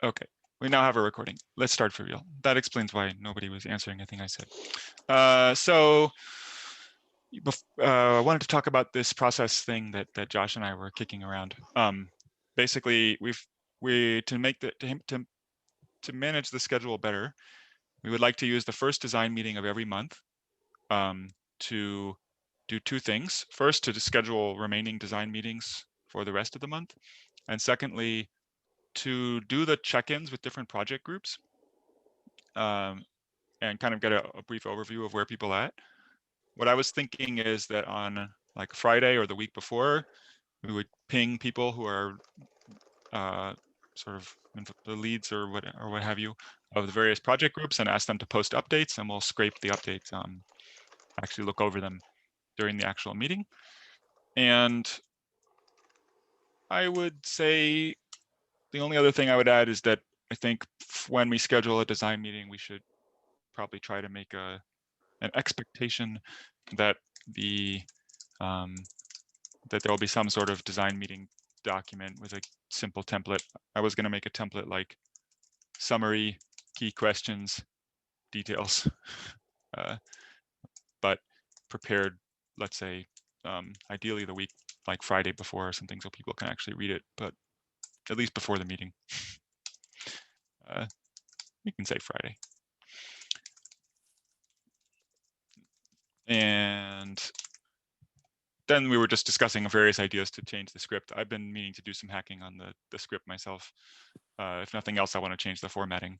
Okay, we now have a recording. Let's start for real. That explains why nobody was answering anything I said. I wanted to talk about this process thing that Josh and I were kicking around. Basically, to manage the schedule better, we would like to use the first design meeting of every month to do two things. First, to schedule remaining design meetings for the rest of the month, and secondly, to do the check-ins with different project groups and kind of get a brief overview of where people are at. What I was thinking is that on like Friday or the week before, we would ping people who are sort of the leads or what have you of the various project groups and ask them to post updates, and we'll scrape the updates, actually look over them during the actual meeting. And I would say the only other thing I would add is that I think when we schedule a design meeting, we should probably try to make an expectation that that there will be some sort of design meeting document with a simple template. I was going to make a template like summary, key questions, details, but prepared, let's say, ideally the week like Friday before or something, so people can actually read it, but at least before the meeting. We can say Friday. And then we were just discussing various ideas to change the script. I've been meaning to do some hacking on the script myself. If nothing else, I want to change the formatting.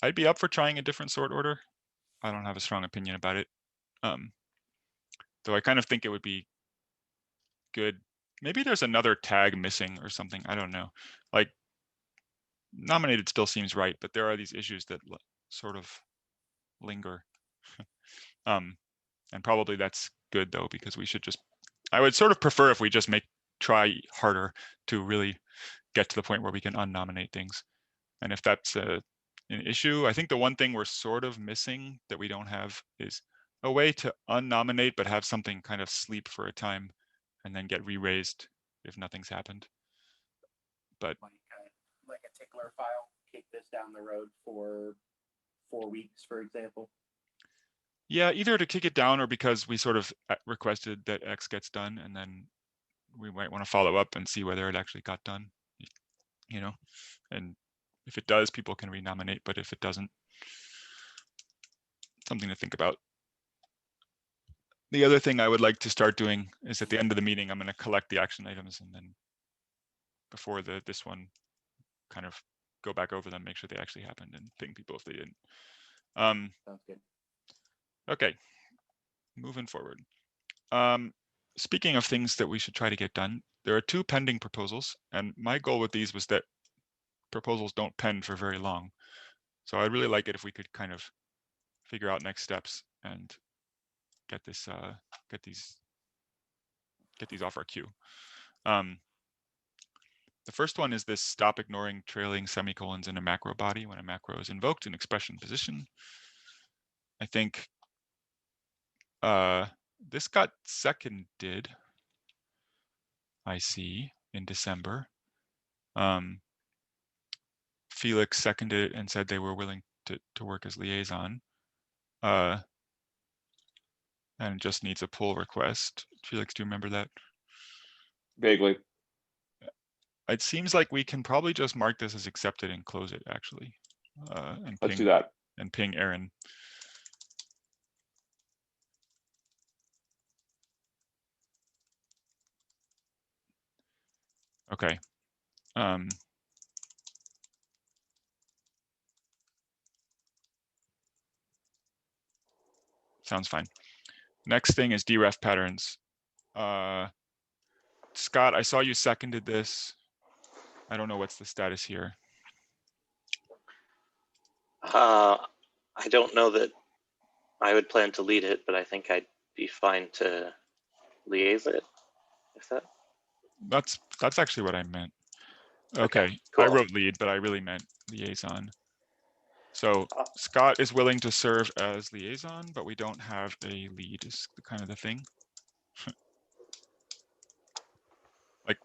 I'd be up for trying a different sort order. I don't have a strong opinion about it. Though I kind of think it would be good. Maybe there's another tag missing or something. I don't know. Like nominated still seems right, but there are these issues that sort of linger. And probably that's good though, because we should just, I would sort of prefer if we just try harder to really get to the point where we can unnominate things. And if that's an issue, I think the one thing we're sort of missing that we don't have is a way to unnominate, but have something kind of sleep for a time and then get re-raised if nothing's happened. But like a tickler file, kick this down the road for 4 weeks, for example. Yeah, either to kick it down or because we sort of requested that X gets done, and then we might want to follow up and see whether it actually got done, you know, and if it does, people can renominate, but if it doesn't, something to think about. The other thing I would like to start doing is at the end of the meeting, I'm going to collect the action items, and then before this one, kind of go back over them, make sure they actually happened, and ping people if they didn't. Sounds good. Okay, moving forward. Speaking of things that we should try to get done, there are 2 pending proposals, and my goal with these was that proposals don't pen for very long. So I'd really like it if we could kind of figure out next steps and get these off our queue. The first one is this: stop ignoring trailing semicolons in a macro body when a macro is invoked in expression position. I think this got seconded, I see, in December. Felix seconded it and said they were willing to work as liaison. And it just needs a pull request. Felix, do you remember that? Vaguely. It seems like we can probably just mark this as accepted and close it, actually. And let's do that. And ping Aaron. Okay. Sounds fine. Next thing is deref patterns. Scott, I saw you seconded this. I don't know what's the status here. I don't know that I would plan to lead it, but I think I'd be fine to liaise it. If that's actually what I meant. Okay, cool. I wrote lead, but I really meant liaison. So Scott is willing to serve as liaison, but we don't have a lead, is kind of the thing. Like,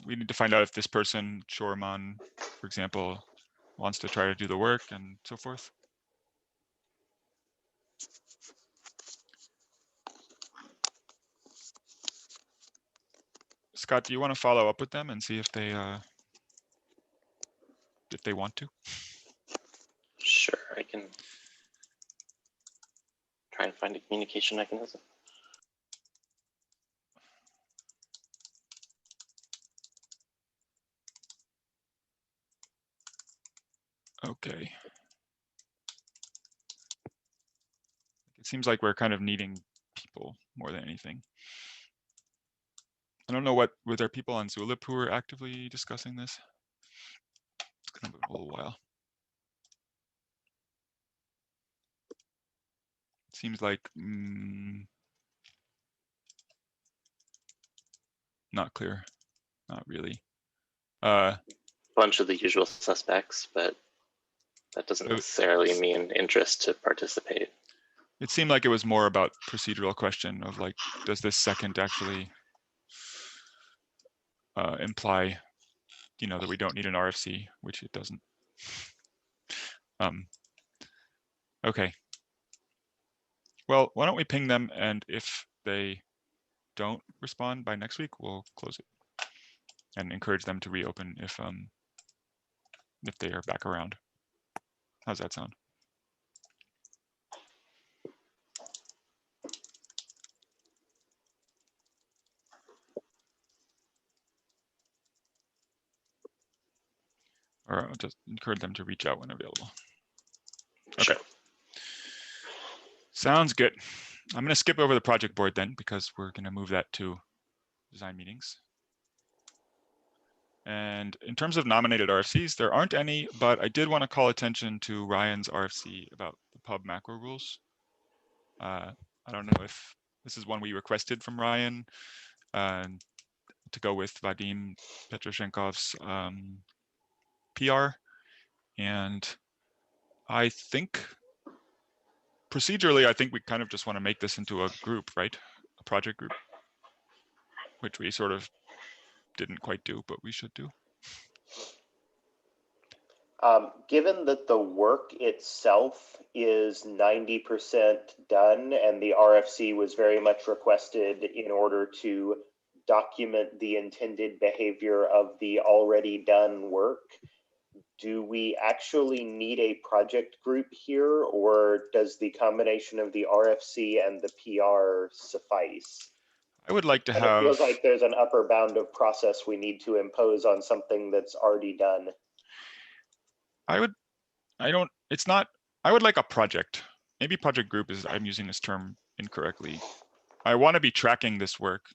we need to find out if this person, Shorman, for example, wants to try to do the work and so forth. Scott, do you want to follow up with them and see if they want to? Sure, I can try and find a communication mechanism. Okay. It seems like we're kind of needing people more than anything. I don't know were there people on Zulip who were actively discussing this? It's gonna be a little while. Seems like not clear, not really. Bunch of the usual suspects, but that doesn't necessarily mean interest to participate. It seemed like it was more about procedural question of like, does this second actually imply, that we don't need an RFC, which it doesn't. Okay. Well, why don't we ping them, and if they don't respond by next week, we'll close it and encourage them to reopen if they are back around. How's that sound? Or I'll just encourage them to reach out when available. Okay. Sure. Sounds good. I'm going to skip over the project board then, because we're going to move that to design meetings. And in terms of nominated RFCs, there aren't any, but I did want to call attention to Ryan's RFC about the pub macro rules. I don't know if this is one we requested from Ryan to go with Vadim Petroshenkov's PR. And I think procedurally, I think we kind of just want to make this into a group, right? A project group, which we sort of didn't quite do, but we should do. Given that the work itself is 90% done and the RFC was very much requested in order to document the intended behavior of the already done work, do we actually need a project group here, or does the combination of the RFC and the PR suffice? I would like to And have. It feels like there's an upper bound of process we need to impose on something that's already done. I would like a project. Maybe project group is, I'm using this term incorrectly. I want to be tracking this work,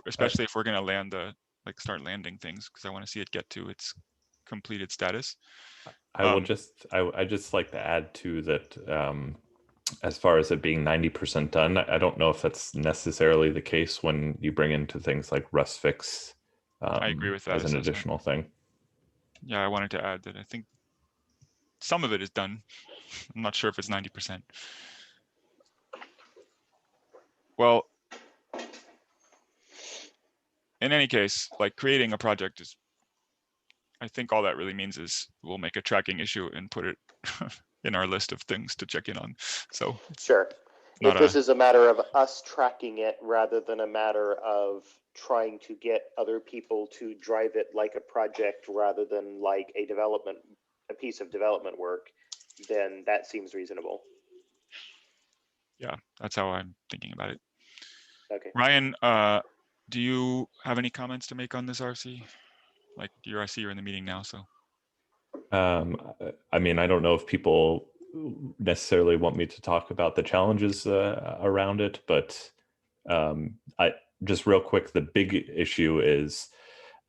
especially if we're going to start landing things, because I want to see it get to its completed status. I just like to add to that, as far as it being 90% done, I don't know if that's necessarily the case when you bring into things like Rust fix. I agree with that as an additional thing. Yeah, I wanted to add that I think some of it is done. I'm not sure if it's 90%. Well, in any case, like creating a project is, I think all that really means is we'll make a tracking issue and put it in our list of things to check in on. So sure. If this is a matter of us tracking it rather than a matter of trying to get other people to drive it like a project rather than like a piece of development work, then that seems reasonable. Yeah, that's how I'm thinking about it. Okay. Ryan, do you have any comments to make on this RFC? Like, I see you're in the meeting now, so. I mean, I don't know if people necessarily want me to talk about the challenges around it, but I just real quick, the big issue is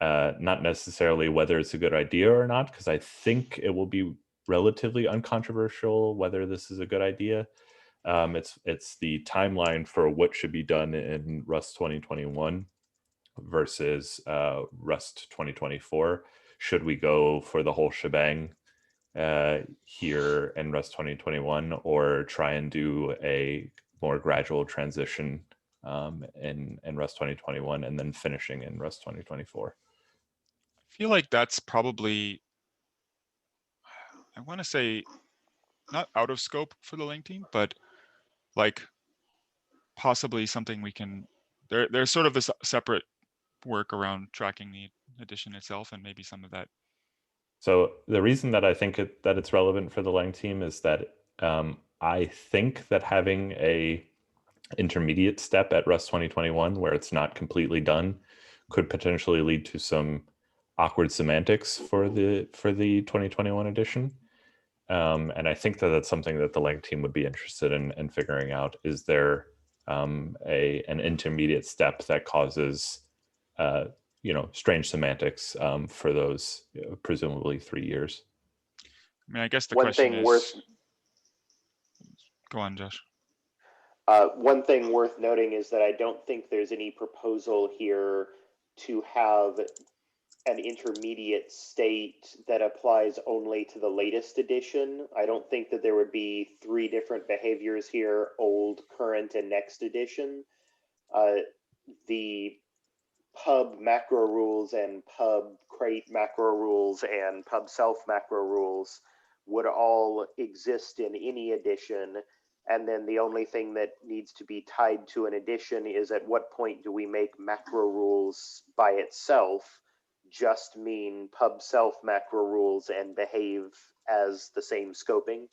not necessarily whether it's a good idea or not, because I think it will be relatively uncontroversial whether this is a good idea. It's the timeline for what should be done in Rust 2021 versus Rust 2024. Should we go for the whole shebang here in Rust 2021, or try and do a more gradual transition in Rust 2021 and then finishing in Rust 2024. I feel like that's probably, I want to say, not out of scope for the linting, but like possibly something we can, there's sort of this separate work around tracking the edition itself, and maybe some of that. So the reason that I think that it's relevant for the Lang team is that I think that having a intermediate step at Rust 2021 where it's not completely done could potentially lead to some awkward semantics for the 2021 edition. And I think that that's something that the Lang team would be interested in figuring out. Is there an intermediate step that causes strange semantics for those presumably 3 years? I mean, I guess the One question thing is, worth go on, Josh. One thing worth noting is that I don't think there's any proposal here to have an intermediate state that applies only to the latest edition. I don't think that there would be 3 different behaviors here: old, current, and next edition. The pub macro rules and pub crate macro rules and pub self macro rules would all exist in any edition. And then the only thing that needs to be tied to an edition is at what point do we make macro rules by itself just mean pub self macro rules and behave as the same scoping.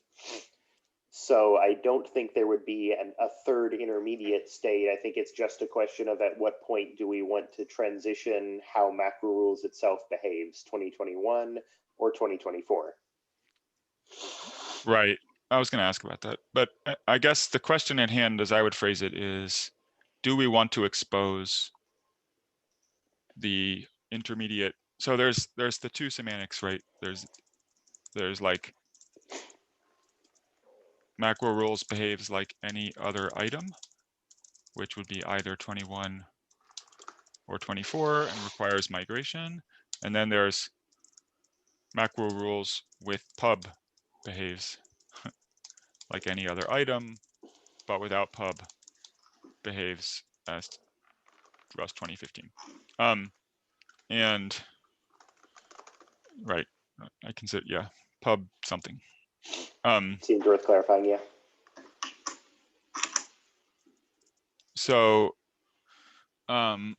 So I don't think there would be a third intermediate state. I think it's just a question of at what point do we want to transition how macro rules itself behaves, 2021 or 2024. Right. I was going to ask about that, but I guess the question at hand, as I would phrase it, is, do we want to expose the intermediate? So there's the 2 semantics, right? There's like macro rules behaves like any other item, which would be either 21 or 24 and requires migration. And then there's macro rules with pub behaves like any other item, but without pub behaves as Rust 2015. And right, I consider, yeah, pub something. Seems worth clarifying, yeah. So, and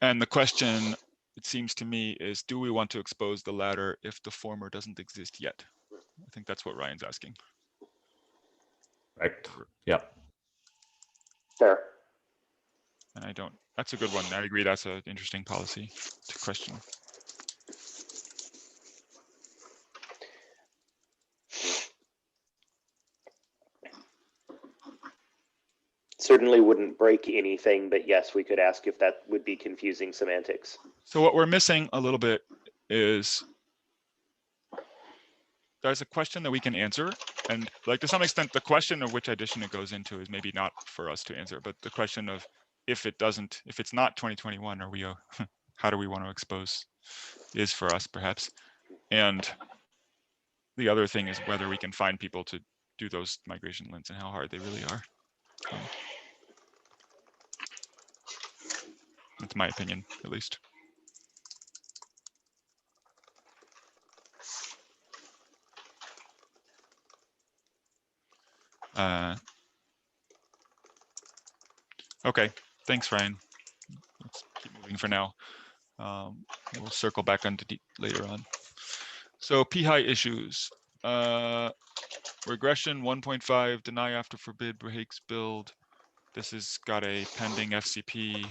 the question, it seems to me, is do we want to expose the latter if the former doesn't exist yet? I think that's what Ryan's asking. Right. Yeah. Fair. And I don't, that's a good one. I agree, that's an interesting policy to question. Certainly wouldn't break anything, but yes, we could ask if that would be confusing semantics. So what we're missing a little bit is there's a question that we can answer, and like to some extent the question of which edition it goes into is maybe not for us to answer, but the question of if it's not 2021, are we how do we want to expose is for us perhaps. And the other thing is whether we can find people to do those migration lints and how hard they really are. That's my opinion, at least. Okay, thanks, Ryan. Let's keep moving for now. We'll circle back on to later on. So p-high issues. Regression 1.5, deny after forbid breaks build. This has got a pending FCP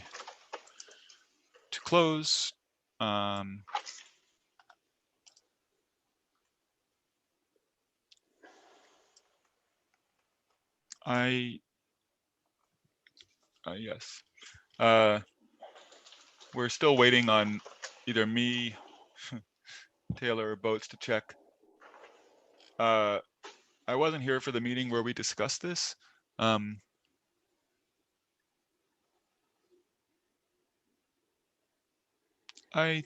to close. Yes. We're still waiting on either me, Taylor, or Boats to check. I wasn't here for the meeting where we discussed this. I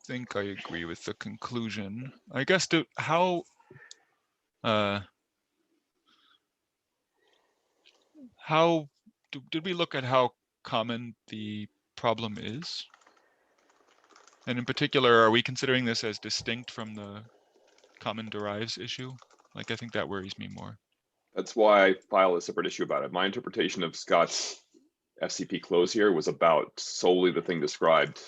think I agree with the conclusion. I guess did we look at how common the problem is? And in particular, are we considering this as distinct from the common derives issue? Like, I think that worries me more. That's why I filed a separate issue about it. My interpretation of Scott's FCP close here was about solely the thing described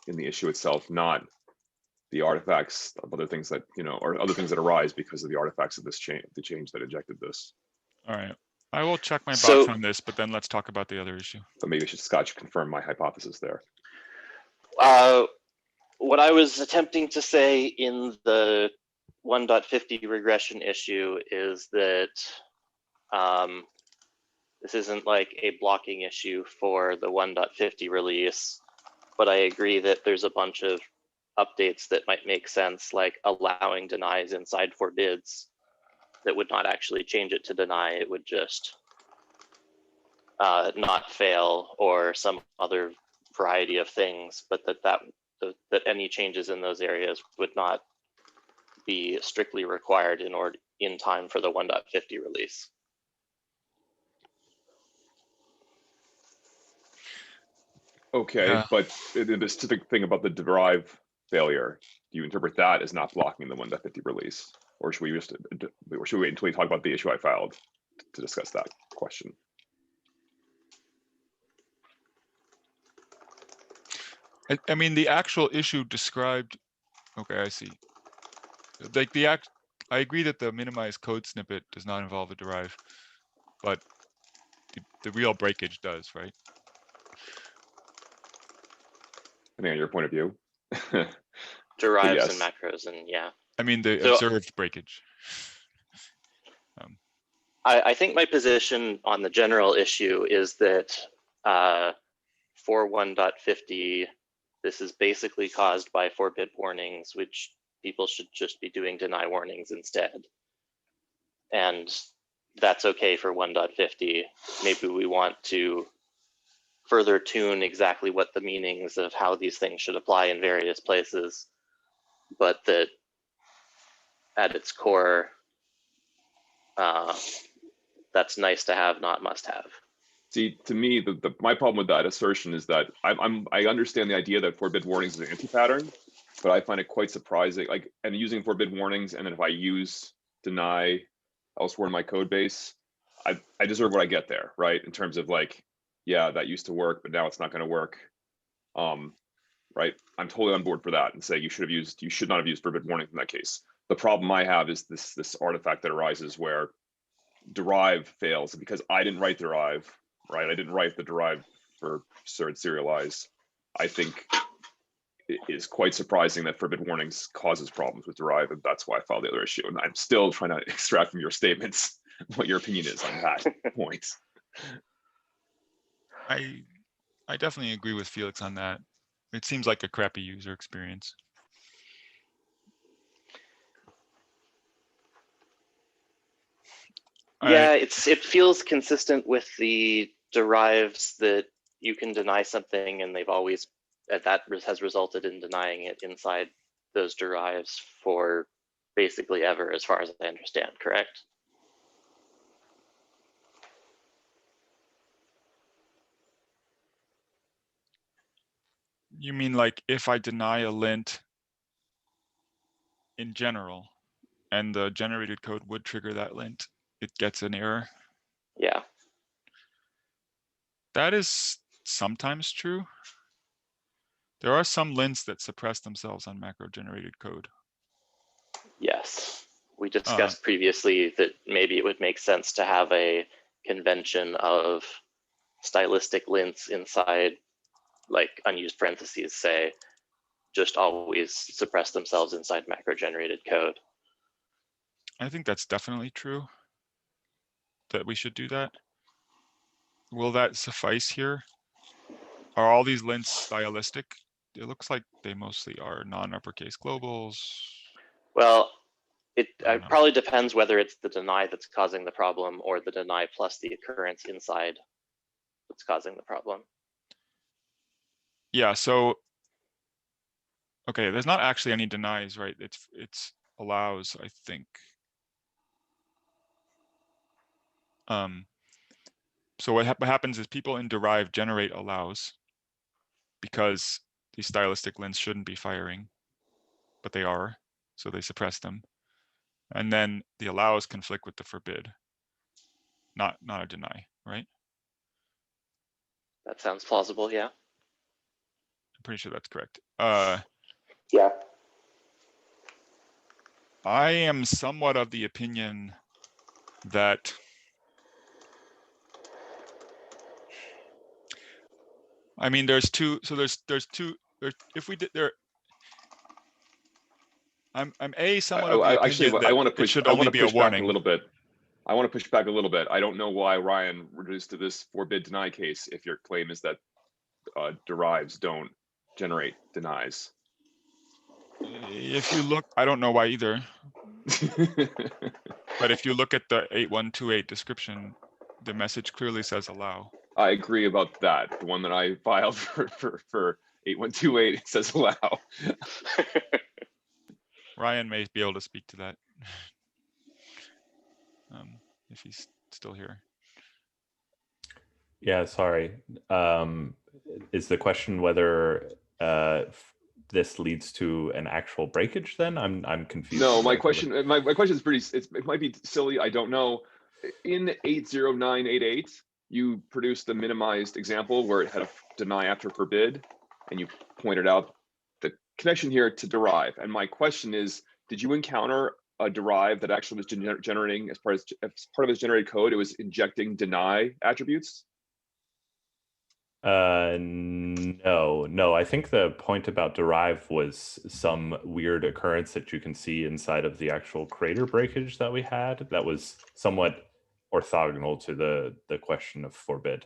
in the issue itself, not the artifacts of other things that, or other things that arise because of the artifacts of this change, the change that injected this. All right. I will check my box So- on this, but then let's talk about the other issue. But maybe Scott should confirm my hypothesis there. What I was attempting to say in the 1.50 regression issue is that this isn't like a blocking issue for the 1.50 release, but I agree that there's a bunch of updates that might make sense, like allowing denies inside forbids that would not actually change it to deny. It would just not fail or some other variety of things, but that any changes in those areas would not be strictly required in time for the 1.50 release. Okay, Yeah. but the specific thing about the derive failure, do you interpret that as not blocking the 1.50 release? Or should we wait until we talk about the issue I filed to discuss that question? I mean, the actual issue described, okay, I see. Like I agree that the minimized code snippet does not involve a derive, but the real breakage does, right? Depending on your point of view. Derives yes. and macros, and yeah. I mean, the So- observed breakage. I think my position on the general issue is that for 1.50, this is basically caused by forbid warnings, which people should just be doing deny warnings instead. And that's okay for 1.50. Maybe we want to further tune exactly what the meanings of how these things should apply in various places, but that at its core, that's nice to have, not must have. See, to me, my problem with that assertion is that I understand the idea that forbid warnings is an anti-pattern, but I find it quite surprising. Like, and using forbid warnings, and then if I use deny elsewhere in my code base, I deserve what I get there, right? In terms of like, yeah, that used to work, but now it's not going to work. Right? I'm totally on board for that, and say you should not have used forbid warnings in that case. The problem I have is this artifact that arises where derive fails because I didn't write derive, right? I didn't write the derive for CERD serialize. I think it is quite surprising that forbid warnings causes problems with derive, and that's why I filed the other issue. And I'm still trying to extract from your statements what your opinion is on that point. I definitely agree with Felix on that. It seems like a crappy user experience. Yeah, it feels consistent with the derives that you can deny something and they've always, that has resulted in denying it inside those derives for basically ever, as far as I understand, correct? You mean like if I deny a lint in general and the generated code would trigger that lint, it gets an error? Yeah. That is sometimes true. There are some lints that suppress themselves on macro generated code. Yes. We discussed previously that maybe it would make sense to have a convention of stylistic lints inside, like unused parentheses, say, just always suppress themselves inside macro generated code. I think that's definitely true, that we should do that. Will that suffice here? Are all these lints stylistic? It looks like they mostly are non-uppercase globals. Well, it I don't know. probably depends whether it's the deny that's causing the problem or the deny plus the occurrence inside that's causing the problem. Yeah, so, okay, there's not actually any denies, right? It's allows, I think. So what happens is people in derive generate allows because these stylistic lints shouldn't be firing, but they are, so they suppress them. And then the allows conflict with the forbid, not a deny, right? That sounds plausible, yeah. I'm pretty sure that's correct. Yeah. I am somewhat of the opinion that I mean, there's two. So there's two. If we did there, I'm somewhat of the opinion that I want to it push. should I only want to be a push back a warning. little bit. I want to push back a little bit. I don't know why Ryan reduced to this forbid deny case if your claim is that derives don't generate denies. If you look, I don't know why either. But if you look at the 8128 description, the message clearly says allow. I agree about that. The one that I filed for 8128, it says allow. Ryan may be able to speak to that if he's still here. Yeah, sorry. Is the question whether this leads to an actual breakage? Then I'm confused. No, my question is pretty. It might be silly. I don't know. In 80988, you produced the minimized example where it had a deny after forbid, and you pointed out the connection here to derive. And my question is, did you encounter a derive that actually was generating as part of its generated code? It was injecting deny attributes. No. I think the point about derive was some weird occurrence that you can see inside of the actual crater breakage that we had that was somewhat orthogonal to the question of forbid.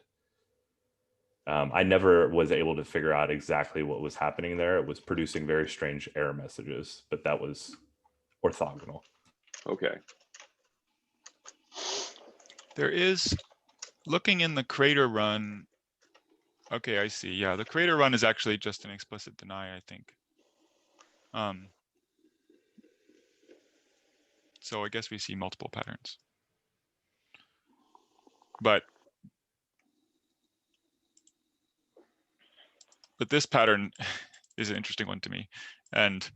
I never was able to figure out exactly what was happening there. It was producing very strange error messages, but that was orthogonal. Okay. There is, looking in the crater run, okay, I see. Yeah, the crater run is actually just an explicit deny, I think. So I guess we see multiple patterns. But this pattern is an interesting one to me, and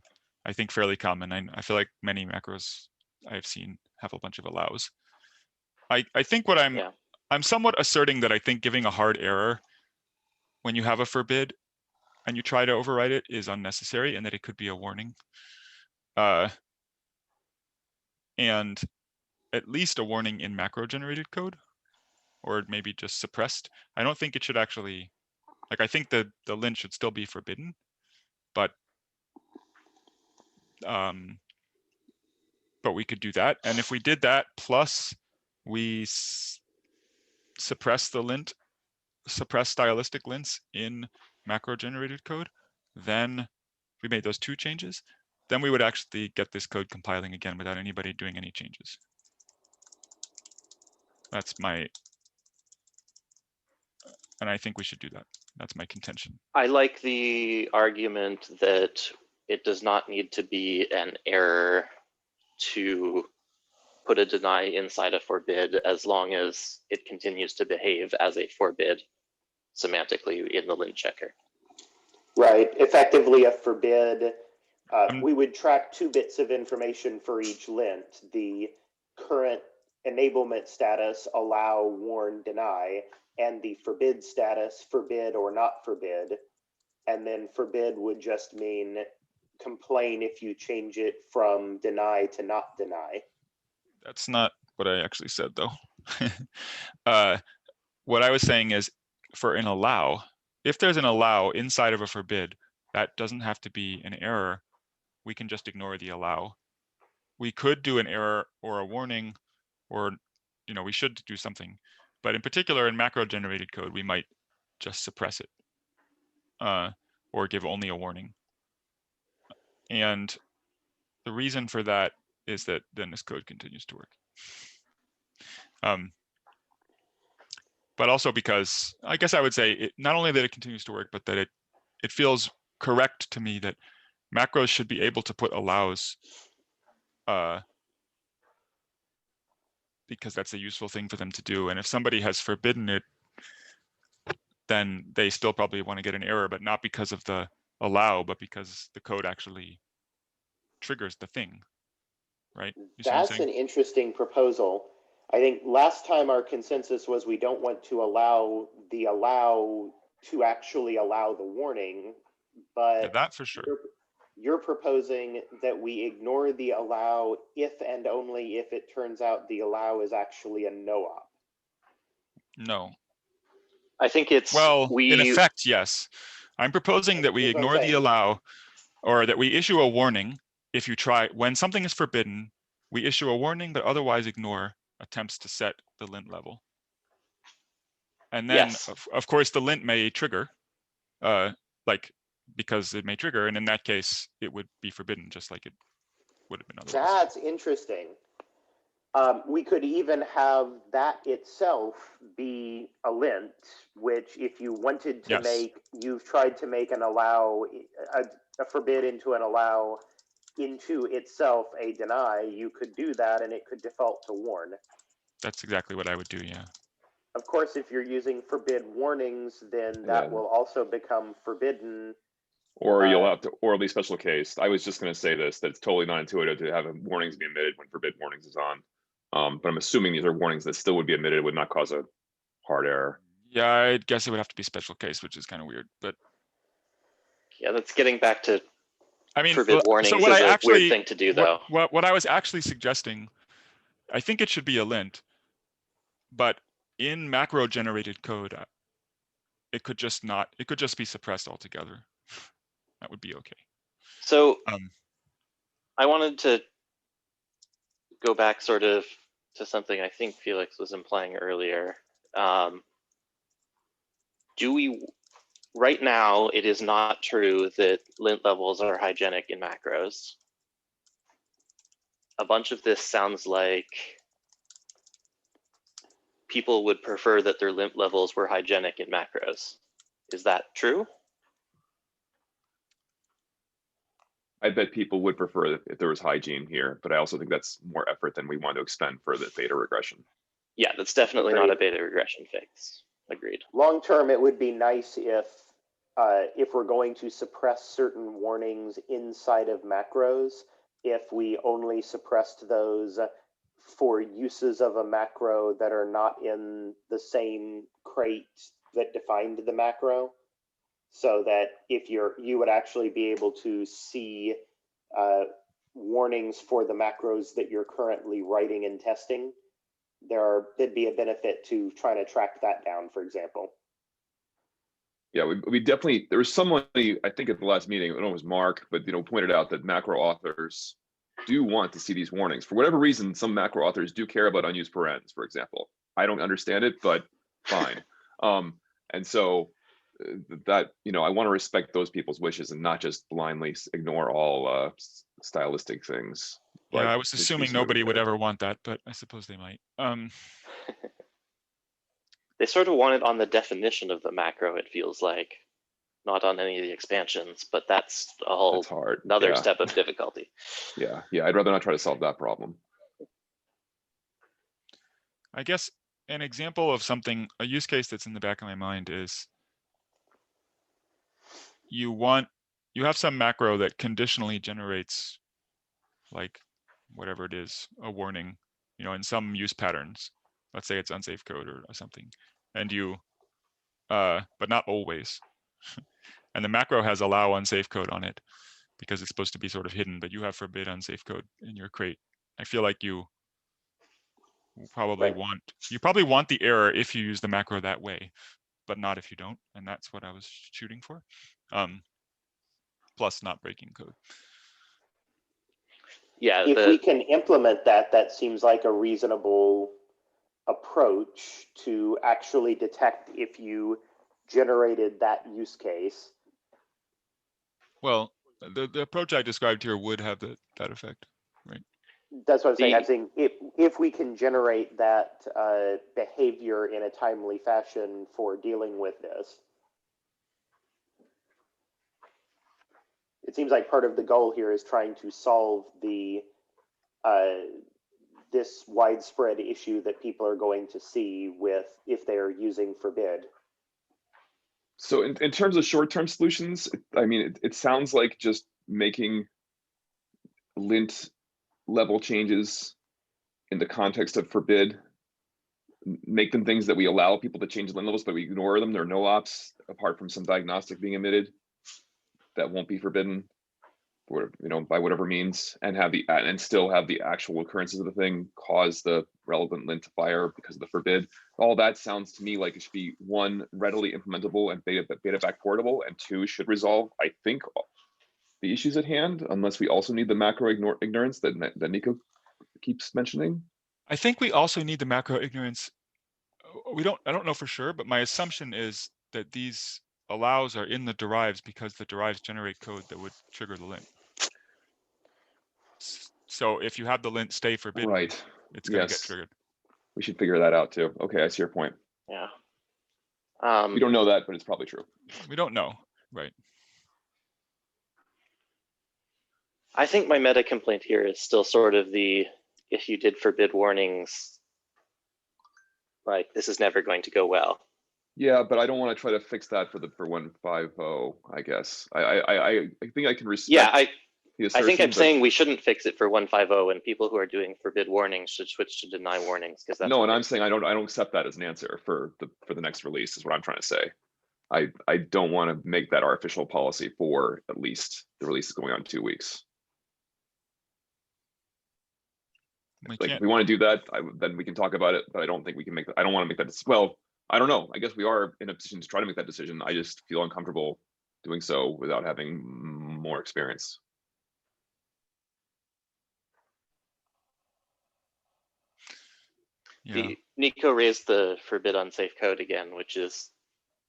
I think fairly common. I feel like many macros I've seen have a bunch of allows. I think what I'm somewhat asserting that I think giving a hard error when you have a forbid and you try to override it is unnecessary, and that it could be a warning. And at least a warning in macro generated code, or maybe just suppressed. I don't think it should actually, like, I think the lint should still be forbidden, but we could do that. And if we did that, plus we suppress the lint, suppress stylistic lints in macro generated code, then we made those two changes, then we would actually get this code compiling again without anybody doing any changes. That's my, and I think we should do that. That's my contention. I like the argument that it does not need to be an error to put a deny inside a forbid as long as it continues to behave as a forbid semantically in the lint checker. Right. Effectively a forbid. We would track 2 bits of information for each lint: the current enablement status, allow, warn, deny, and the forbid status, forbid or not forbid. And then forbid would just mean complain if you change it from deny to not deny. That's not what I actually said, though. What I was saying is, for an allow, if there's an allow inside of a forbid, that doesn't have to be an error. We can just ignore the allow. We could do an error or a warning, or we should do something. But in particular, in macro generated code, we might just suppress it or give only a warning. And the reason for that is that then this code continues to work. But also because, I guess I would say, not only that it continues to work, but that it feels correct to me that macros should be able to put allows because that's a useful thing for them to do. And if somebody has forbidden it, then they still probably want to get an error, but not because of the allow, but because the code actually triggers the thing, right? You see what I'm That's saying? an interesting proposal. I think last time our consensus was we don't want to allow the allow to actually allow the warning, Yeah, but that for sure. you're proposing that we ignore the allow if and only if it turns out the allow is actually a no-op. No. I think it's Well, in effect, yes. I'm proposing that we Here's what I'm ignore the saying. allow, or that we issue a warning if you try, when something is forbidden, we issue a warning, but otherwise ignore attempts to set the lint level. And then, yes. of course, the lint may trigger, like, because it may trigger, and in that case, it would be forbidden, just like it would have been otherwise. That's interesting. We could even have that itself be a lint, which if you wanted to Yes. make, you've tried to make an allow, a forbid into an allow into itself a deny, you could do that and it could default to warn. That's exactly what I would do, yeah. Of course, if you're using forbid warnings, then that Yeah. will also become forbidden. Or you'll have to, or at least special case. I was just going to say this, that it's totally not intuitive to have warnings be emitted when forbid warnings is on. But I'm assuming these are warnings that still would be emitted, would not cause a hard error. Yeah, I guess it would have to be special case, which is kind of weird, but Yeah, that's getting back to I mean, forbid warnings so what is I a actually, weird thing to do, though. what I was actually suggesting, I think it should be a lint, but in macro generated code, it could just not, it could just be suppressed altogether. That would be okay. So I wanted to go back sort of to something I think Felix was implying earlier. Do we, right now, it is not true that lint levels are hygienic in macros. A bunch of this sounds like people would prefer that their lint levels were hygienic in macros. Is that true? I bet people would prefer if there was hygiene here, but I also think that's more effort than we want to expend for the beta regression. Yeah, that's definitely not a beta regression fix. Agreed. Long term, it would be nice if we're going to suppress certain warnings inside of macros, if we only suppressed those for uses of a macro that are not in the same crate that defined the macro, so that if you would actually be able to see warnings for the macros that you're currently writing and testing. There'd be a benefit to trying to track that down, for example. Yeah, we definitely, there was somebody, I think at the last meeting, I don't know if it was Mark, but pointed out that macro authors do want to see these warnings. For whatever reason, some macro authors do care about unused parens, for example. I don't understand it, but fine. And so that, I want to respect those people's wishes and not just blindly ignore all stylistic things. Yeah, But I was there should be assuming some nobody would there. ever want that, but I suppose they might. They sort of want it on the definition of the macro, it feels like, not on any of the expansions, but that's a whole hard. another Yeah. step of difficulty. Yeah, I'd rather not try to solve that problem. I guess an example of something, a use case that's in the back of my mind is you have some macro that conditionally generates, like, whatever it is, a warning, in some use patterns. Let's say it's unsafe code or something, and but not always. And the macro has allow unsafe code on it because it's supposed to be sort of hidden, but you have forbid unsafe code in your crate. I feel like you probably want the error if you use the macro that way, but not if you don't. And that's what I was shooting for. Plus not breaking code. Yeah. If we can implement that, that seems like a reasonable approach to actually detect if you generated that use case. Well, the approach I described here would have that effect, right? That's what I'm saying. I'm saying if we can generate that behavior in a timely fashion for dealing with this. It seems like part of the goal here is trying to solve the this widespread issue that people are going to see with if they are using forbid. So in terms of short-term solutions, I mean, it sounds like just making lint level changes in the context of forbid, make them things that we allow people to change lint levels, but we ignore them. There are no ops apart from some diagnostic being emitted that won't be forbidden, or, you know, by whatever means, and have the and still have the actual occurrences of the thing cause the relevant lint to fire because of the forbid. All that sounds to me like it should be, one, readily implementable and beta back portable, and two, should resolve, I think, the issues at hand, unless we also need the macro ignorance that Nico keeps mentioning. I think we also need the macro ignorance. I don't know for sure, but my assumption is that these allows are in the derives because the derives generate code that would trigger the lint. So if you have the lint stay forbidden, Right. it's going to get Yes. triggered. We should figure that out too. Okay, I see your point. Yeah. We don't know that, but it's probably true. We don't know, right? I think my meta complaint here is still sort of the, if you did forbid warnings, like this is never going to go well. Yeah, but I don't want to try to fix that for 150, I guess. I think I can respect Yeah, the I assertion, think I'm but saying we shouldn't fix it for 150, and people who are doing forbid warnings should switch to deny warnings, because that's no, what and they- I'm saying I don't accept that as an answer for the next release, is what I'm trying to say. I don't want to make that our official policy for at least the release is going on in 2 weeks. Like if we want to do that, then we can talk about it, but I don't think we can make that. I don't want to make that. Well, I don't know. I guess we are in a position to try to make that decision. I just feel uncomfortable doing so without having more experience. Yeah. Nico raised the forbid unsafe code again, which is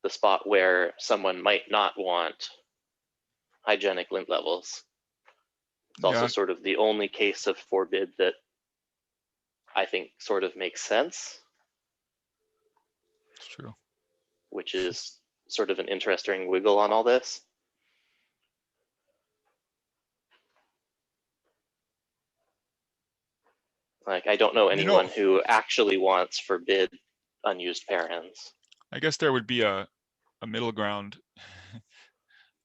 the spot where someone might not want hygienic lint levels. It's also Yeah. sort of the only case of forbid that I think sort of makes sense, It's true. which is sort of an interesting wiggle on all this. Like, I don't know anyone who actually wants forbid unused parents. I guess there would be a middle ground,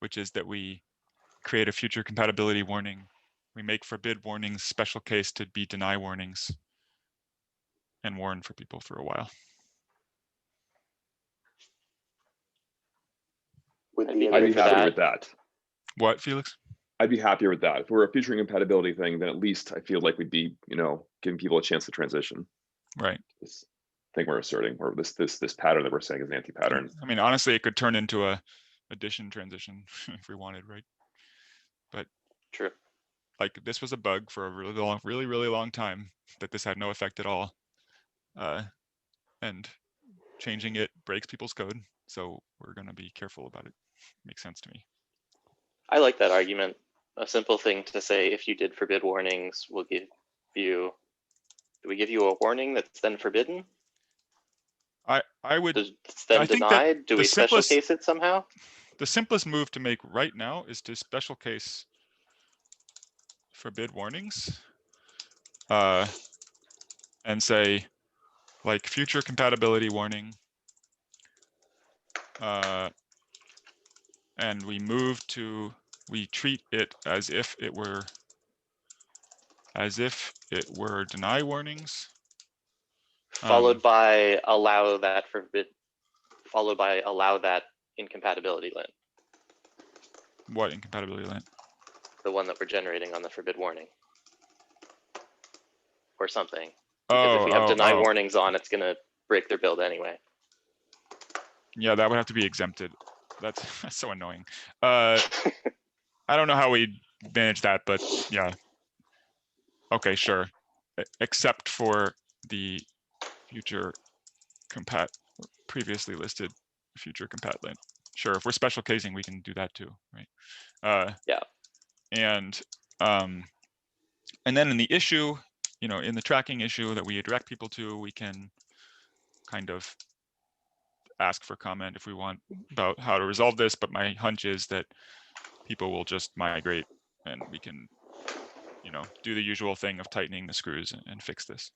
which is that we create a future compatibility warning. We make forbid warnings special case to be deny warnings and warn for people for a while. With I'd the be I'd be good for happy that. with that. What, Felix? I'd be happier with that. If we're a future incompatibility thing, then at least I feel like we'd be, giving people a chance to transition. Right. This thing we're asserting, or this pattern that we're saying is an anti-pattern. I mean, honestly, it could turn into a addition transition if we wanted, right? But True. like this was a bug for a really long time that this had no effect at all. And changing it breaks people's code. So we're going to be careful about it. Makes sense to me. I like that argument. A simple thing to say, if you did forbid warnings, we'll give you, do we give you a warning that's then forbidden? I would, It's then I think that denied? Do the we special simplest- case it somehow? the simplest move to make right now is to special case forbid warnings and say like future compatibility warning. And we treat it as if it were deny warnings. Followed by allow that forbid, followed by allow that incompatibility lint, What incompatibility lint? the one that we're generating on the forbid warning. Or something. Because if we have deny warnings on, it's going to break their build anyway. Yeah, that would have to be exempted. That's so annoying. I don't know how we manage that, but yeah. Okay, sure. Except for the future previously listed future compat lint. Sure, if we're special casing, we can do that too, right? Yeah. And then in the issue, in the tracking issue that we direct people to, we can kind of ask for comment if we want about how to resolve this. But my hunch is that people will just migrate, and we can, do the usual thing of tightening the screws and fix this.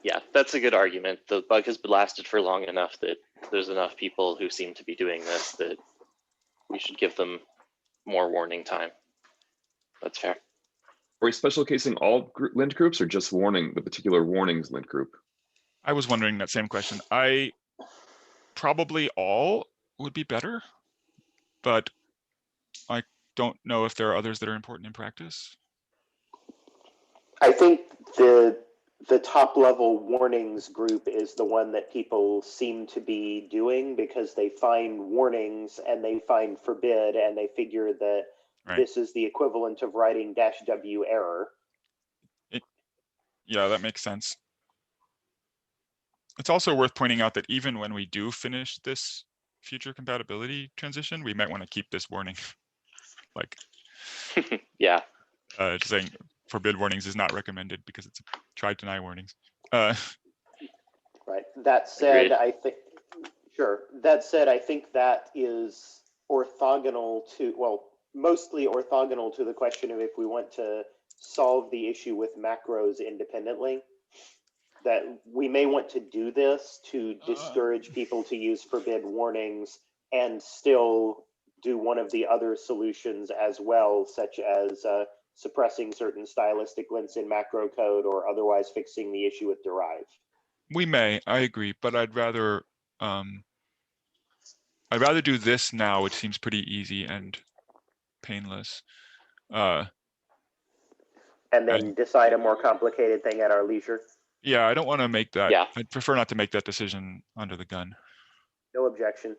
Yeah, that's a good argument. The bug has lasted for long enough that there's enough people who seem to be doing this that we should give them more warning time. That's fair. Are we special casing all lint groups or just warning the particular warnings lint group? I was wondering that same question. Probably all would be better, but I don't know if there are others that are important in practice. I think the top level warnings group is the one that people seem to be doing because they find warnings and they find forbid and they figure that this is the equivalent of writing -w error. Yeah, that makes sense. It's also worth pointing out that even when we do finish this future compatibility transition, we might want to keep this warning. Like, yeah. Just saying forbid warnings is not recommended because it's try deny warnings. Right. That said, I think, sure. That said, I think that is orthogonal to, well, mostly orthogonal to the question of if we want to solve the issue with macros independently, that we may want to do this to discourage people to use forbid warnings and still do one of the other solutions as well, such as suppressing certain stylistic lints in macro code or otherwise fixing the issue with derive. We may, I agree, but I'd rather do this now, which seems pretty easy and painless. And then decide a more complicated thing at our leisure. Yeah, I don't want to make that. Yeah. I'd prefer not to make that decision under the gun. No objection.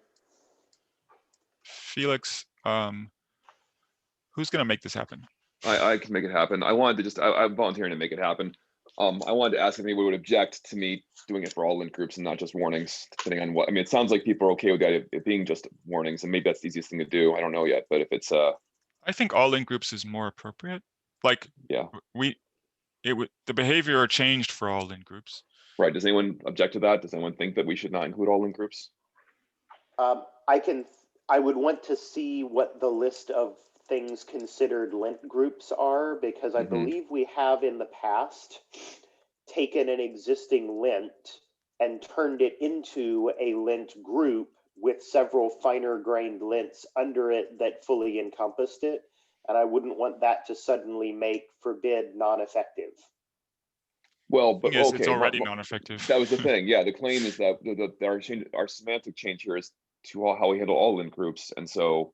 Felix, who's going to make this happen? I can make it happen. I wanted to just, I'm volunteering to make it happen. I wanted to ask if anyone would object to me doing it for all lint groups and not just warnings, depending on what, I mean, it sounds like people are okay with the idea of it being just warnings, and maybe that's the easiest thing to do. I don't know yet, but if it's, I think all lint groups is more appropriate. Like, yeah, the behavior changed for all lint groups. Right. Does anyone object to that? Does anyone think that we should not include all lint groups? I would want to see what the list of things considered lint groups are, because I believe we have in the past taken an existing lint and turned it into a lint group with several finer grained lints under it that fully encompassed it. And I wouldn't want that to suddenly make forbid non-effective. Well, but yes, okay, it's already non-effective. That was the thing. Yeah, the claim is that our semantic change here is to how we handle all lint groups, and so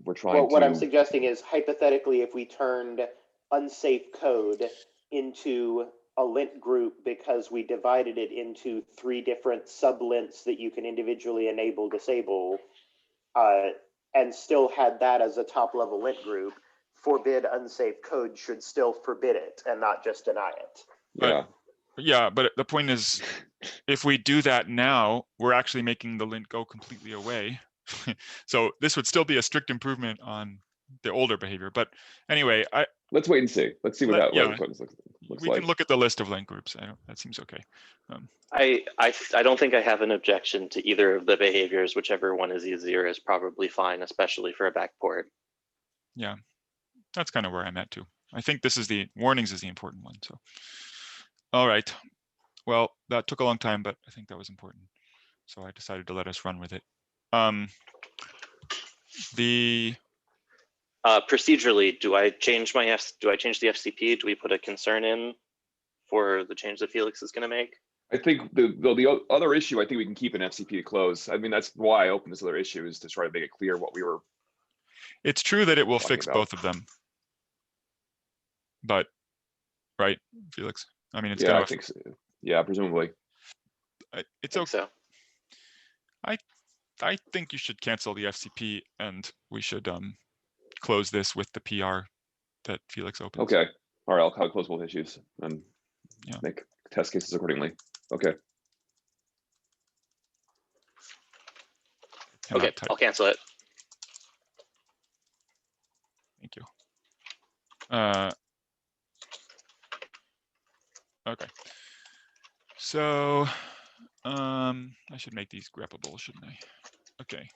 we're trying. Well, what I'm suggesting is hypothetically, if we turned unsafe code into a lint group because we divided it into 3 different sublints that you can individually enable, disable, and still had that as a top-level lint group, forbid unsafe code should still forbid it and not just deny it. Yeah. But the point is, if we do that now, we're actually making the lint go completely away. So this would still be a strict improvement on the older behavior. But anyway, let's wait and see. Let's see what that looks like. We can look at the list of lint groups. That seems okay. I don't think I have an objection to either of the behaviors. Whichever one is easier is probably fine, especially for a backport. Yeah, that's kind of where I'm at too. I think this is the warnings is the important one. So, all right. Well, that took a long time, but I think that was important. So I decided to let us run with it. Procedurally, do I change the FCP? Do we put a concern in for the change that Felix is going to make? I think the other issue, I think we can keep an FCP to close. I mean, that's why I opened this other issue, is to try to make it clear what we were. It's true that it will fix both of them. But, right, Felix? I mean, it's yeah, I think so. Yeah, presumably. It's okay. So. I think you should cancel the FCP, and we should close this with the PR that Felix opens. Okay. All right. I'll close both issues and make test cases accordingly. Okay. Okay. I'll cancel it. Thank you. Okay. So I should make these greppable, shouldn't I? Okay.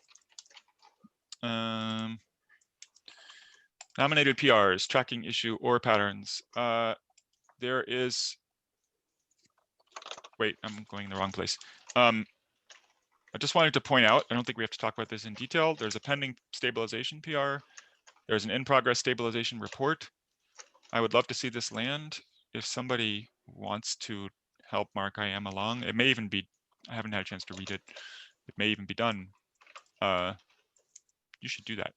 Nominated PRs, tracking issue or patterns. There is, wait, I'm going in the wrong place. I just wanted to point out, I don't think we have to talk about this in detail. There's a pending stabilization PR. There's an in-progress stabilization report. I would love to see this land. If somebody wants to help Mark IM along, it may even be, I haven't had a chance to read it. It may even be done. You should do that.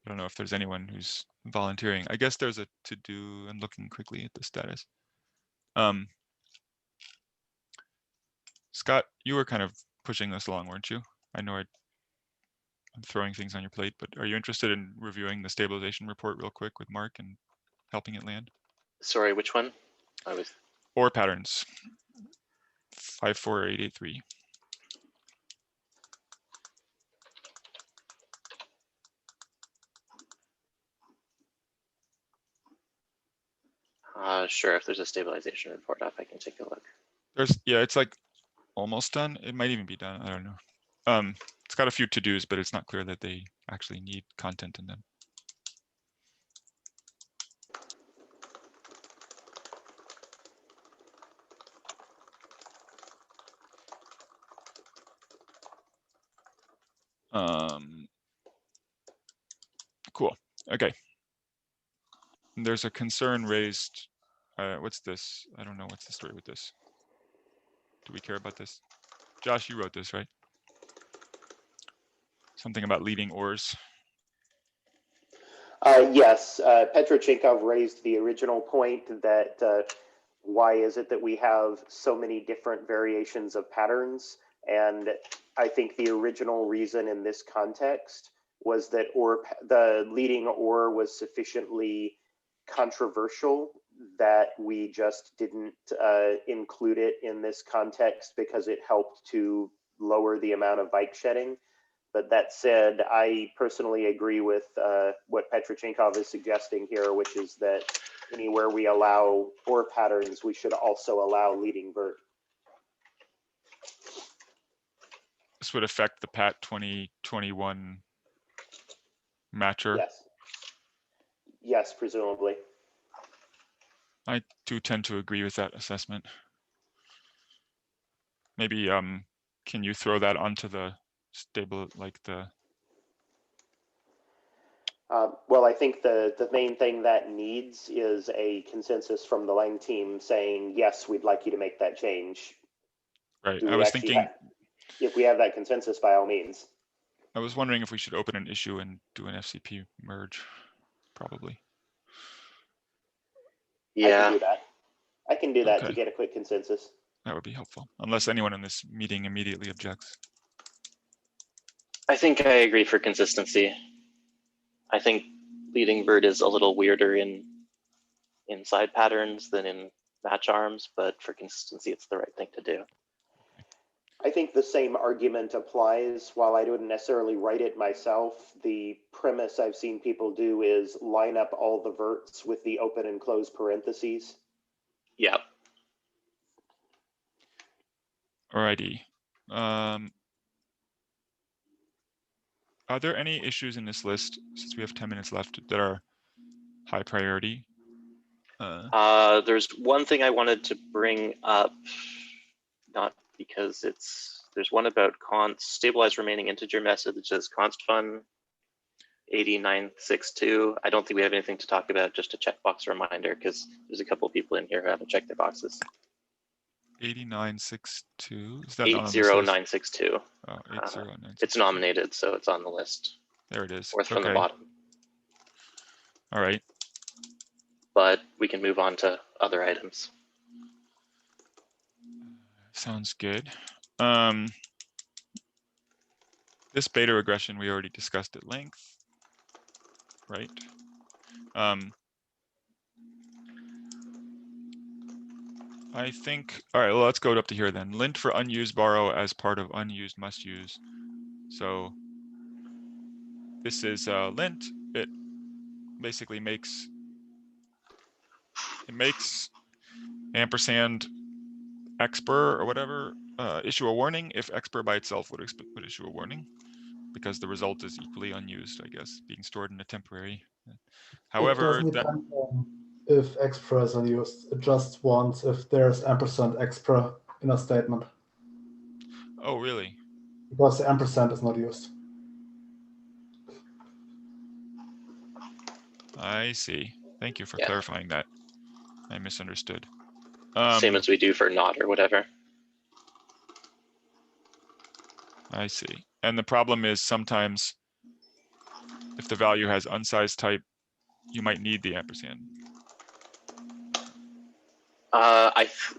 I don't know if there's anyone who's volunteering. I guess there's a to-do. I'm looking quickly at the status. Scott, you were kind of pushing this along, weren't you? I know I'm throwing things on your plate, but are you interested in reviewing the stabilization report real quick with Mark and helping it land? Sorry, which one? Or patterns, 54883. Sure, if there's a stabilization report up, I can take a look. Yeah, it's like almost done. It might even be done. I don't know. It's got a few to-dos, but it's not clear that they actually need content in them. Cool. Okay. There's a concern raised. What's this? I don't know. What's the story with this? Do we care about this? Josh, you wrote this, right? Something about leading ors. Yes, Petrochenkov raised the original point that why is it that we have so many different variations of patterns? And I think the original reason in this context was that the leading or was sufficiently controversial that we just didn't include it in this context because it helped to lower the amount of bike shedding. But that said, I personally agree with what Petrochenkov is suggesting here, which is that anywhere we allow or patterns, we should also allow leading vert. This would affect the PAT 2021 matcher. Yes. Yes, presumably. I do tend to agree with that assessment. Maybe can you throw that onto the stable, like the? Well, I think the main thing that needs is a consensus from the Lang team saying, yes, we'd like you to make that change. Right, I was thinking. If we have that consensus, by all means. I was wondering if we should open an issue and do an FCP merge, probably. Yeah. I can do that Okay. to get a quick consensus. That would be helpful, unless anyone in this meeting immediately objects. I think I agree for consistency. I think leading vert is a little weirder in inside patterns than in match arms, but for consistency, it's the right thing to do. I think the same argument applies. While I wouldn't necessarily write it myself, the premise I've seen people do is line up all the verts with the open and close parentheses. Yeah. Alrighty. Are there any issues in this list, since we have 10 minutes left, that are high priority? There's one thing I wanted to bring up, not because there's one about stabilize remaining integer method that says const fun 8962. I don't think we have anything to talk about, just a checkbox reminder, because there's a couple of people in here who haven't checked their boxes. 8962, is that 80962. Oh, 80962. It's nominated, so it's on the list. There it is. Fourth from the bottom. All right. But we can move on to other items. Sounds good. This beta regression we already discussed at length, right? I think, all right, well, let's go up to here then. Lint for unused borrow as part of unused must use. So this is lint. It basically makes ampersand expr or whatever issue a warning if expr by itself would issue a warning, because the result is equally unused, I guess, being stored in a temporary. It However, doesn't depend on if expr is unused. It just wants if there's ampersand expr in a statement, oh, really? because the ampersand is not used. I see. Thank you for Yeah. clarifying that. I misunderstood. Same as we do for not or whatever. I see. And the problem is sometimes if the value has unsized type, you might need the ampersand.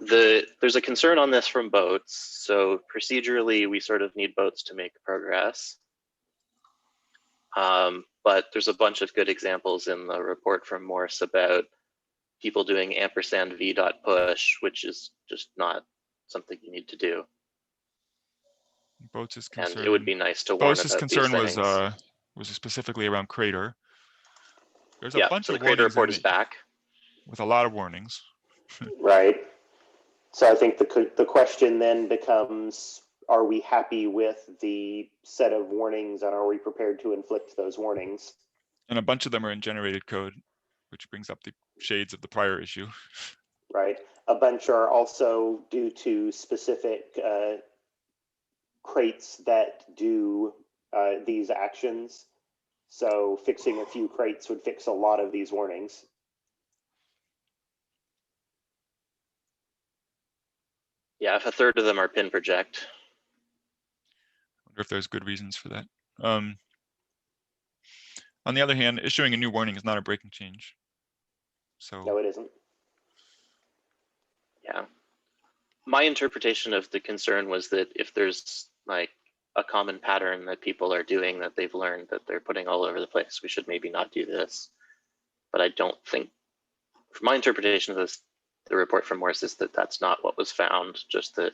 There's a concern on this from boats. So procedurally, we sort of need boats to make progress. But there's a bunch of good examples in the report from Morse about people doing ampersand v.push, which is just not something you need to do. Boats' concern. And it would be nice to warn Boats' about concern these things. was specifically around Crater. There's a Yeah, bunch so the of Crater warnings report in is it, back. with a lot of warnings. Right. So I think the question then becomes, are we happy with the set of warnings and are we prepared to inflict those warnings? And a bunch of them are in generated code, which brings up the shades of the prior issue. Right. A bunch are also due to specific crates that do these actions. So fixing a few crates would fix a lot of these warnings. Yeah, if a third of them are pin project. Wonder if there's good reasons for that. On the other hand, issuing a new warning is not a breaking change. So No, it isn't. Yeah. My interpretation of the concern was that if there's like a common pattern that people are doing that they've learned that they're putting all over the place, we should maybe not do this. But I don't think, from my interpretation of this, the report from Morse is that that's not what was found, just that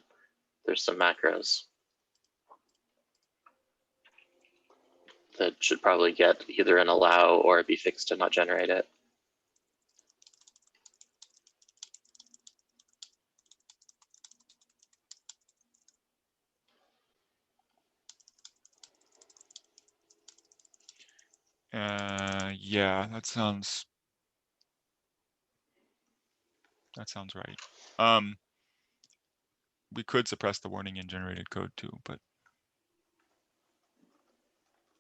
there's some macros that should probably get either an allow or be fixed to not generate it. yeah, that sounds right. We could suppress the warning in generated code too, but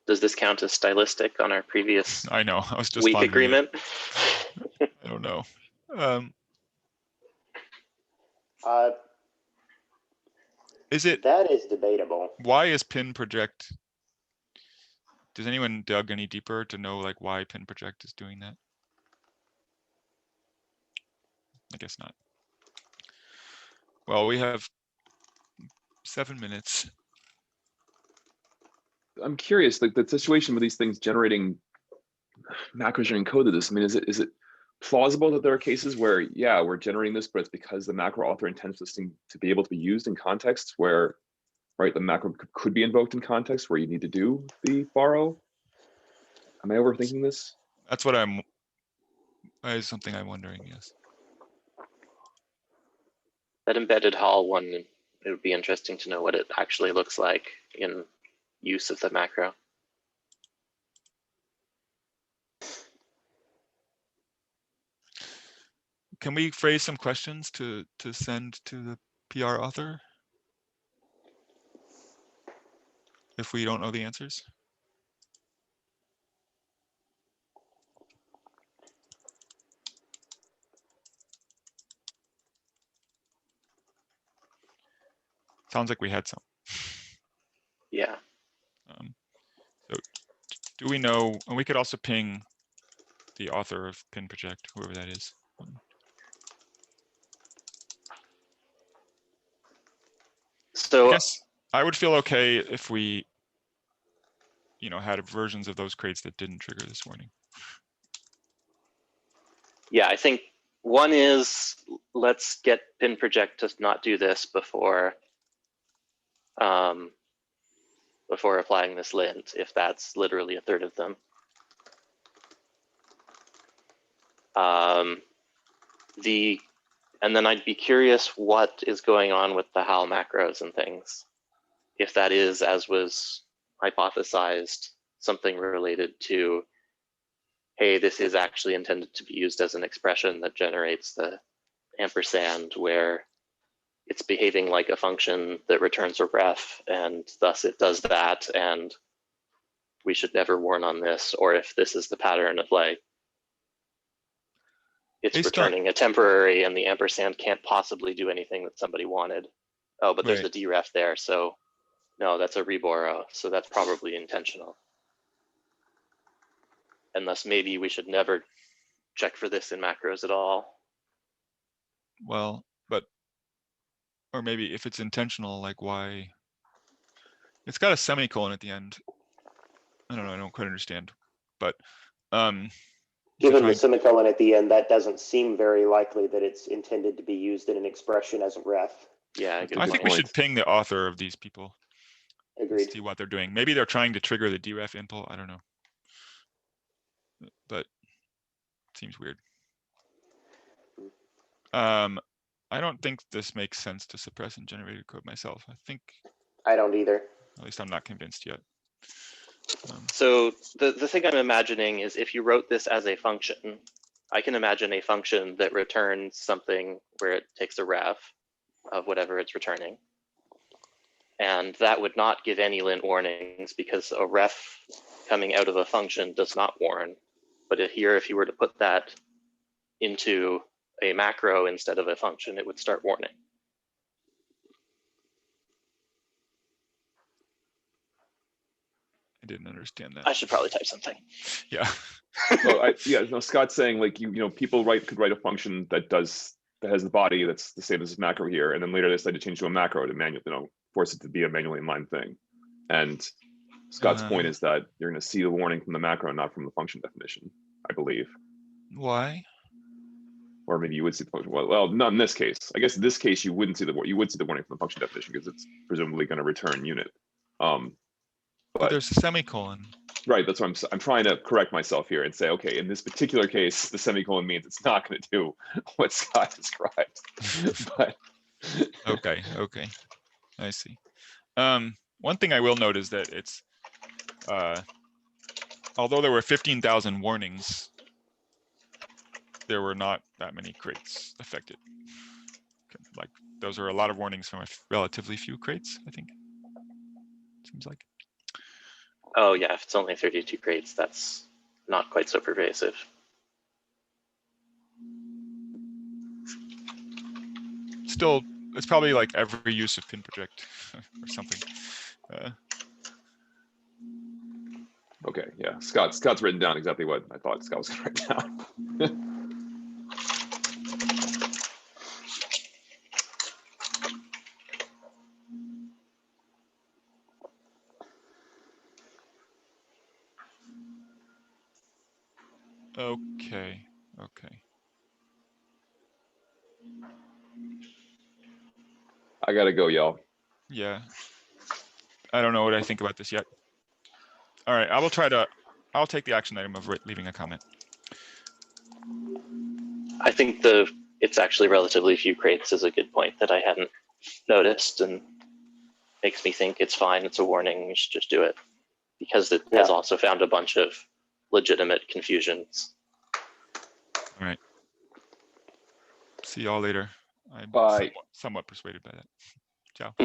Does this count as stylistic on our previous I know I was just weak pondering agreement? it. I don't know. Is it, That is debatable. why is pin project? Does anyone dug any deeper to know like why pin project is doing that? I guess not. Well, we have 7 minutes. I'm curious, like the situation with these things generating macros are encoded this. I mean, is it plausible that there are cases where, yeah, we're generating this, but it's because the macro author intends this thing to be able to be used in contexts where, right, the macro could be invoked in contexts where you need to do the borrow? Am I overthinking this? That's what that is something I'm wondering, yes. That embedded Hall one, it would be interesting to know what it actually looks like in use of the macro. Can we phrase some questions to send to the PR author if we don't know the answers? Sounds like we had some. Yeah. So do we know, and we could also ping the author of pin project, whoever that is. So I guess I would feel okay if we, had versions of those crates that didn't trigger this warning. yeah, I think one is let's get pin project to not do this before applying this lint, if that's literally a third of them. The And then I'd be curious what is going on with the HAL macros and things. If that is, as was hypothesized, something related to, hey, this is actually intended to be used as an expression that generates the ampersand, where it's behaving like a function that returns a ref, and thus it does that, and we should never warn on this. Or if this is the pattern of like, it's returning a temporary and the ampersand can't possibly do anything that somebody wanted. Oh, but there's the deref there, so no, that's a reborrow, so that's probably intentional. And thus maybe we should never check for this in macros at all. Well, but, or maybe if it's intentional, like why? It's got a semicolon at the end. I don't know, I don't quite understand, but given the semicolon at the end, that doesn't seem very likely that it's intended to be used in an expression as a ref. Yeah, I think we should ping the author of these people. Agreed. See what they're doing. Maybe they're trying to trigger the deref impl. I don't know, but it seems weird. I don't think this makes sense to suppress in generated code myself. I don't either. At least I'm not convinced yet. So the thing I'm imagining is if you wrote this as a function, I can imagine a function that returns something where it takes a ref of whatever it's returning. And that would not give any lint warnings because a ref coming out of a function does not warn. But if you were to put that into a macro instead of a function, it would start warning. I didn't understand that. I should probably type something. Yeah. Well, no, Scott's saying like people could write a function that has the body that's the same as this macro here, and then later they decide to change to a macro to force it to be a manually inline thing. And Scott's point is that you're going to see the warning from the macro, not from the function definition, I believe. Why? Or maybe you would see the function. Well, not in this case. I guess in this case you wouldn't see you would see the warning from the function definition because it's presumably going to return unit. But there's a semicolon. Right, that's what I'm trying to correct myself here and say, okay, in this particular case, the semicolon means it's not going to do what Scott described. But okay, I see. One thing I will note is that it's, although there were 15,000 warnings, there were not that many crates affected. Like those are a lot of warnings from a relatively few crates, I think. Seems like. Oh yeah, if it's only 32 crates, that's not quite so pervasive. Still, it's probably like every use of pin project or something. Okay, yeah, Scott's written down exactly what I thought Scott was going to write down. Okay. I gotta go, y'all. Yeah. I don't know what I think about this yet. All right, I'll take the action item of leaving a comment. I think it's actually relatively few crates is a good point that I hadn't noticed and makes me think it's fine. It's a warning. We should just do it because it has also found a bunch of legitimate confusions. All right. See y'all later. I'm Bye. somewhat persuaded by that. Ciao.